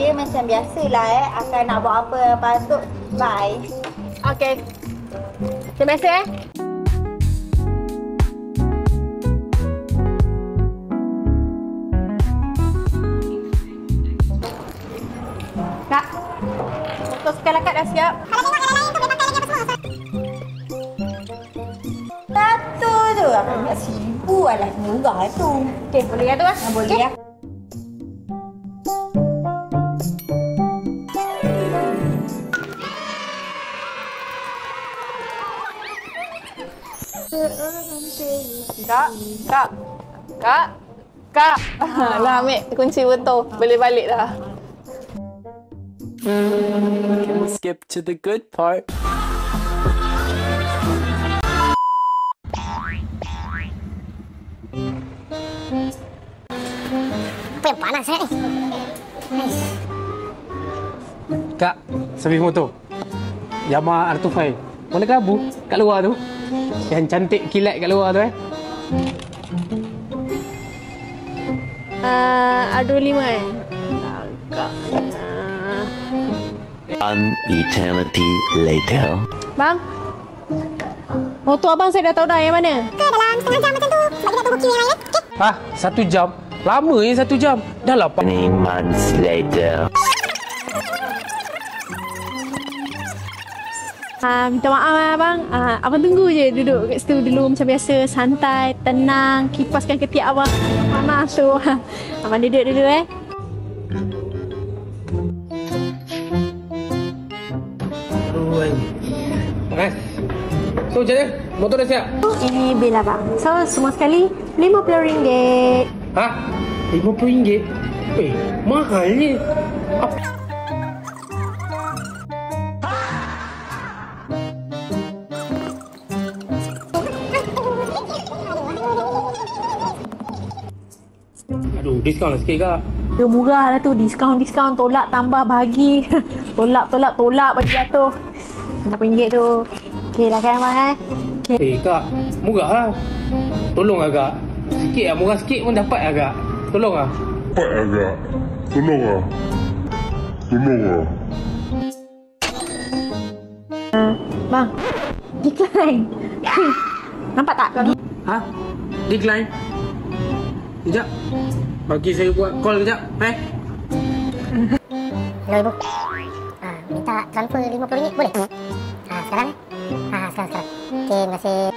Saya macam biasalah akan nak buat apa patut. Bye. Okey. Terima kasih Kak, motor sekali Kak dah siap. Kalau tengok yang lain tu memang lagi apa semua. Satu tu. RM1,000 alah murah tu. Okey, boleh ya tu ah? Boleh ya. Kak. Dah ambil kunci motor. Boleh balik dah. Can we skip to the good part? Apa yang panas ni? Kak, servis motor. Yamaha R25. Mana kelabu kat luar tu? Yang cantik kilat kat luar tu R25 Kak. An eternity later. Bang. Motor abang saya dah tahu dah yang mana. Ke dalam setengah jam macam tu. Sebab kita tunggu queue yang lain. Okey. Hah? 1 jam? Lama ni 1 jam. Dah lah 3 months later. Minta maaf lah abang. Abang tunggu je duduk kat situ dulu macam biasa. Santai, tenang, kipaskan ketiak abang. Panas tu. Abang duduk dulu Panas. So macam mana? Motor dah siap? Ini bil abang. So semua sekali RM50. Hah? RM50? Weh, mahal ni. Aduh, diskaun lah sikit kak. Dia murah lah tu. Diskaun, tolak, tambah, bagi. tolak, bagi jatuh. RM50 tu. Okey lah kan abang Eh kak, murah lah. Tolong agak. Sikit lah, murah sikit pun dapat agak. Tolong lah. Bang, decline. Nampak tak? Ha? Decline? Sekejap. Bagi saya buat call kejap. Hello ibu. Minta transfer RM50 boleh? Sekarang? Sekarang. Okey, terima kasih.